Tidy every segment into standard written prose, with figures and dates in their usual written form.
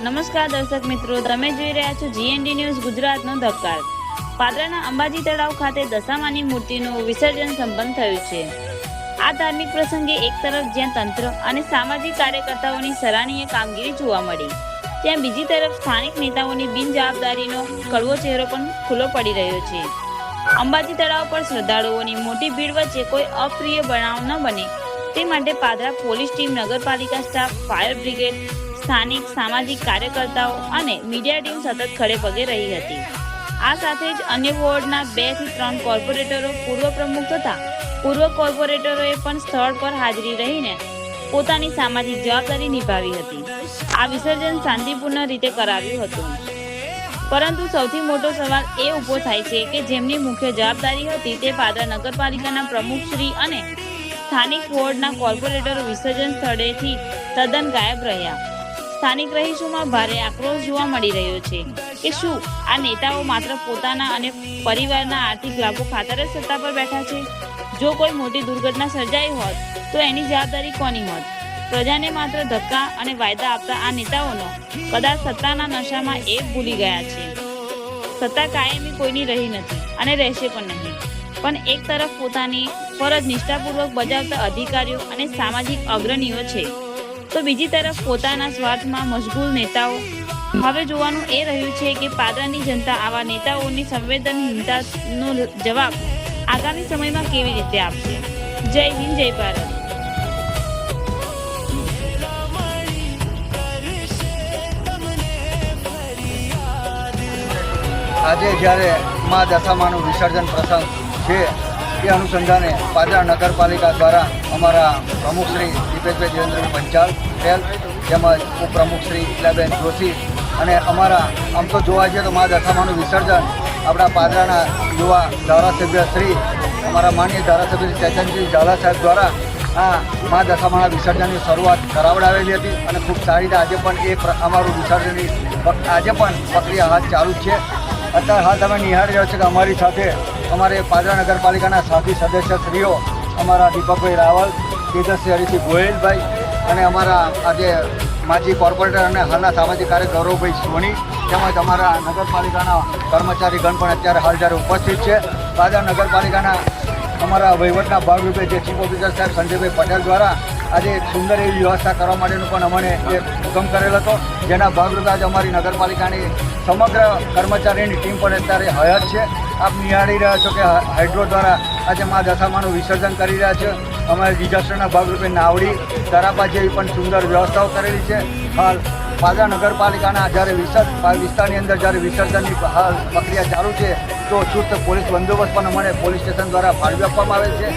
નમસ્કાર દર્શક મિત્રો, તમે જોઈ રહ્યા છો GND ન્યૂઝ ગુજરાતનો ધબકાર। પાદરાના અંબાજી તળાવ ખાતે દશામાની મૂર્તિનું વિસર્જન સંપન્ન થયું છે। આ ધાર્મિક પ્રસંગે એક તરફ જ્યાં તંત્ર અને સામાજિક કાર્યકર્તાઓની સરાહનીય કામગીરી જોવા મળી, ત્યાં બીજી તરફ સ્થાનિક નેતાઓની બિનજવાબદારીનો કડવો ચહેરો પણ ખુલ્લો પડી રહ્યો છે। અંબાજી તળાવ પર શ્રદ્ધાળુઓની મોટી ભીડ વચ્ચે કોઈ અપ્રિય બનાવ ન બને તે માટે પાદરા પોલીસ ટીમ, નગરપાલિકા સ્ટાફ, ફાયર બ્રિગેડ, સ્થાનિક સામાજિક કાર્યકર્તાઓ અને મીડિયા ટીમ સતત ખડે પગે રહી હતી। આ સાથે જ અન્ય વોર્ડના 2 થી 3 કોર્પોરેટરો, પૂર્વ પ્રમુખ તથા પૂર્વ કોર્પોરેટરોએ પણ સ્થળ પર હાજરી રહીને પોતાની સામાજિક જવાબદારી નિભાવી હતી। આ વિસર્જન શાંતિપૂર્ણ રીતે કરાવ્યું હતું, પરંતુ સૌથી મોટો સવાલ એ ઊભો થાય છે કે જેમની મુખ્ય જવાબદારી હતી તે પાદરા નગરપાલિકાના પ્રમુખશ્રી અને સ્થાનિક વોર્ડના કોર્પોરેટરો વિસર્જન સ્થળેથી તદ્દન ગાયબ રહ્યા। સ્થાનિક રહીશોમાં ભારે આક્રોશ જોવા મળી રહ્યો છે કે શું આ નેતાઓ માત્ર પોતાના અને પરિવારના આર્થિક લાભો ખાતર જ સત્તા પર બેઠા છે? જો કોઈ મોટી દુર્ઘટના સર્જાઈ હોત તો એની જવાબદારી કોની હોત? પ્રજાને માત્ર ધક્કા અને વાયદા આપતા આ નેતાઓનો કદાચ સત્તાના નશામાં એ ભૂલી ગયા છે સત્તા કાયમી કોઈની રહી નથી અને રહેશે પણ નહીં। પણ એક તરફ પોતાની ફરજ નિષ્ઠાપૂર્વક બજાવતા અધિકારીઓ અને સામાજિક અગ્રણીઓ છે, તો બીજી તરફ પોતાના સ્વાર્થમાં મશગુલ નેતાઓ। હવે જોવાનું એ રહ્યું છે કે પાદરાની જનતા આવા નેતાઓની સંવેદનહીનતાનો જવાબ આગામી સમયમાં કેવી રીતે આપશે। જય હિન્દ, જય ભારત। આજે જ્યારે મા દશામાનું વિસર્જન પ્રસંગ છે એ અનુસંધાને પાદરા નગરપાલિકા દ્વારા અમારા પ્રમુખ શ્રી દીપેશભાઈ દેવેન્દ્રભાઈ પંચાલ પટેલ તેમજ ઉપપ્રમુખ શ્રી ઇલાબેન જોશી અને અમારા આમ તો જોવા જઈએ તો મા દશામાનું વિસર્જન આપણા પાદરાના યુવા ધારાસભ્ય શ્રી અમારા માનનીય ધારાસભ્ય શ્રી ચેતનજી ઝાલા સાહેબ દ્વારા આ મા દશામાના વિસર્જનની શરૂઆત કરાવડાવેલી હતી અને ખૂબ સારી રીતે આજે પણ અમારું વિસર્જનની આજે પણ પ્રક્રિયા હાથ ચાલુ જ છે। અત્યારે હાલ તમે નિહાળી રહ્યો છો કે અમારી સાથે અમારે પાદરા નગરપાલિકાના સાથી સદસ્યશ્રીઓ અમારા દીપકભાઈ રાવલ, તેજસ્વી હરિસિંહ ગોયલભાઈ અને અમારા આજે માજી કોર્પોરેટર અને હાલના સામાજિક કાર્ય ગૌરવભાઈ સોની તેમજ અમારા નગરપાલિકાના કર્મચારીગણ પણ અત્યારે હાલ જ્યારે ઉપસ્થિત છે। પાદરા નગરપાલિકાના અમારા વહીવટના ભાગરૂપે જે ચીફ ઓફિસર સાહેબ સંજયભાઈ પટેલ દ્વારા આજે એક સુંદર એવી વ્યવસ્થા કરવા માટેનું પણ અમને એક હુકમ કરેલ હતો, જેના ભાગરૂપે આજે અમારી નગરપાલિકાની સમગ્ર કર્મચારીની ટીમ પણ અત્યારે હયાત છે। આપ નિહાળી રહ્યા છો કે હાઇડ્રો દ્વારા આજે મા દશામાનું વિસર્જન કરી રહ્યા છે। અમારે ડિઝાસ્ટરના ભાગરૂપે નાવડી, તરાપા જેવી પણ સુંદર વ્યવસ્થાઓ કરેલી છે। હાલ પાદરા નગરપાલિકાના જ્યારે વિસ્તારની અંદર જ્યારે વિસર્જનની હાલ પ્રક્રિયા ચાલુ છે તો ચુસ્ત પોલીસ બંદોબસ્ત પણ અમને પોલીસ સ્ટેશન દ્વારા ફાળવી આપવામાં આવેલ છે।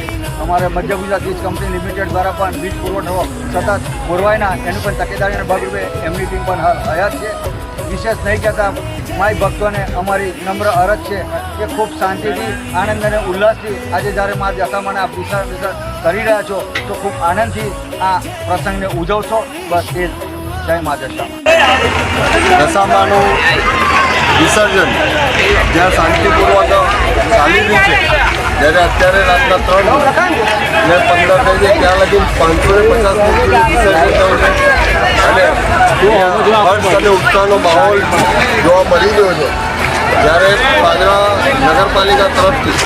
અમારે મધ્ય ગુજરાત વીજ કંપની લિમિટેડ દ્વારા પણ વીજ પુરવઠો સતત પુરવાયના એની પણ તકેદારીના ભાગરૂપે એમની ટીમ પણ હાલ હયાત છે। વિશેષ નહીં કહેતા માય ભક્તોને અમારી નમ્ર અરજ છે કે ખૂબ શાંતિથી, આનંદ અને ઉલ્લાસથી આજે જ્યારે મા દશામાના આપ વિસર્જન કરી રહ્યા છો તો ખૂબ આનંદથી આ પ્રસંગને ઉજવશો। બસ એ જ। જય મા દશામાનું વિસર્જન જ્યાં શાંતિપૂર્વક ચાલી રહ્યું છે, જ્યારે અત્યારે રાતના 3 ને 15 થઈ જાય ત્યાં લગી 550 મૂર્તિનું વિસર્જન થયું છે અને હર્ષ અને ઉત્સાહનો માહોલ જોવા મળી રહ્યો છે। જ્યારે પાદરા નગરપાલિકા તરફથી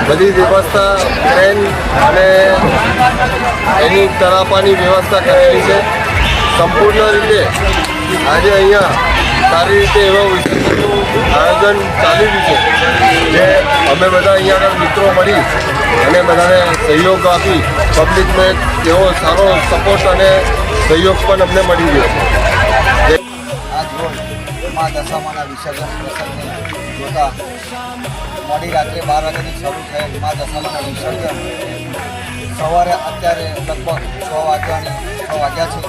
બધી વ્યવસ્થા ટ્રેન અને એની તરાપાની વ્યવસ્થા કરેલી છે। સંપૂર્ણ રીતે આજે અહીંયા સારી રીતે એવા વિસર્જનનું આયોજન ચાલી રહ્યું છે, જે અમે બધા અહીંયા મિત્રો મળી અને બધાને સહયોગ આપી પબ્લિકનો એક એવો સારો સપોર્ટ અને સહયોગ પણ અમને મળી રહ્યો છે। આજ રોજ મા દશામાના વિસર્જન પ્રસંગને જોતા મોડી રાત્રે 12 વાગ્યાથી શરૂ થયેલ મા દશામાના વિસર્જન સવારે અત્યારે લગભગ 6 વાગ્યા છે।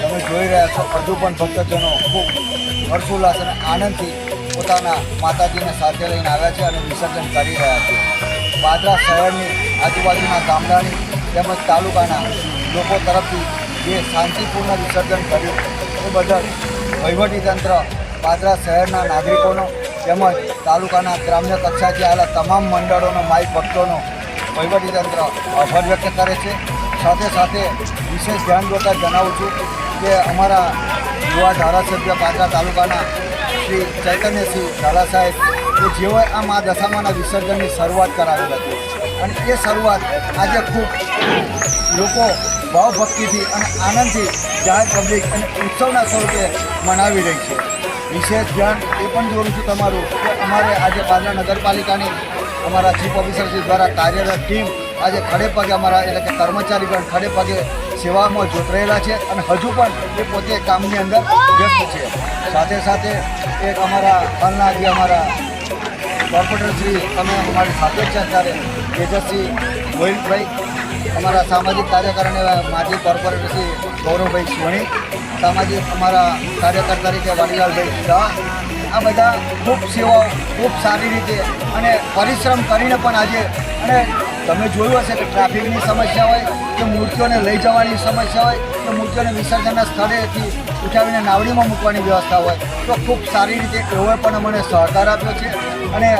તમે જોઈ રહ્યા છો હજુ પણ ભક્તજનો ખૂબ હર્ષોલ્લાસ અને આનંદથી પોતાના માતાજીને સાથે લઈને આવ્યા છે અને વિસર્જન કરી રહ્યા છે। પાદરા શહેરની આજુબાજુના ગામડાની તેમજ તાલુકાના લોકો તરફથી જે શાંતિપૂર્ણ વિસર્જન કર્યું એ બદલ વહીવટીતંત્ર, પાદરા શહેરના નાગરિકોનો તેમજ તાલુકાના ગ્રામ્ય કક્ષાથી આવેલા તમામ મંડળોનો, માઈ ભક્તોનો વહીવટીતંત્ર આભાર વ્યક્ત કરે છે। સાથે સાથે વિશેષ ધ્યાન દોરતા જણાવું છું કે અમારા યુવા ધારાસભ્ય પાદરા તાલુકાના શ્રી ચૈતન્યસિંહ ઝાલા સાહેબ કે જેઓએ આ મા દશામાના વિસર્જનની શરૂઆત કરાવેલ હતી અને એ શરૂઆત આજે ખૂબ લોકો ભાવભક્તિથી અને આનંદથી જાહેર પબ્લિક અને ઉત્સવના સ્વરૂપે મનાવી રહી છે. વિશેષ ધ્યાન એ પણ દોરું છું તમારું કે અમારે આજે પાદરા નગરપાલિકાની અમારા ચીફ ઓફિસરશ્રી દ્વારા કાર્યરત ટીમ આજે ખડે પગે અમારા એટલે કે કર્મચારીગણ ખડે પગે સેવામાં જોતરાયેલા છે અને હજુ પણ એ પોતે કામની અંદર વ્યસ્ત છે. સાથે સાથે એક અમારા હાલના જે અમારા કોર્પોરેટરશ્રી અમે અમારી સાથે જ છે અત્યારે તેજસ્વી ગોહિલભાઈ, અમારા સામાજિક કાર્યકર અને માજી કોર્પોરેટર શ્રી ગૌરવભાઈ સોણી, સામાજિક અમારા કાર્યકર તરીકે વાડીલાલભાઈ શાહ, આ બધા ખૂબ સેવાઓ ખૂબ સારી રીતે અને પરિશ્રમ કરીને પણ આજે અને તમે જોયું હશે કે ટ્રાફિકની સમસ્યા હોય કે મૂર્તિઓને લઈ જવાની સમસ્યા હોય કે મૂર્તિઓને વિસર્જનના સ્થળેથી ઉઠાવીને નાવડીમાં મૂકવાની વ્યવસ્થા હોય તો ખૂબ સારી રીતે એઓએ પણ અમને સહકાર આપ્યો છે. અને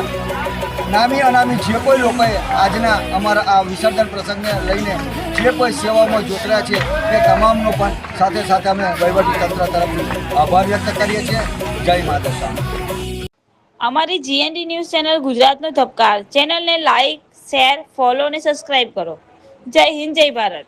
નામી અનામી જે કોઈ લોકોએ આજના અમારા આ વિસર્જન પ્રસંગને લઈને જે કોઈ સેવામાં જોતર્યા છે એ તમામનો પણ સાથે સાથે અમે વહીવટીતંત્ર તરફથી આભાર વ્યક્ત કરીએ છીએ. જય મા દશા. અમારી GND ન્યૂઝ ચેનલ ગુજરાતનો ધબકાર ચેનલને લાઇક, શેર, ફોલો અને સબસ્ક્રાઇબ કરો. જય હિન્દ, જય ભારત.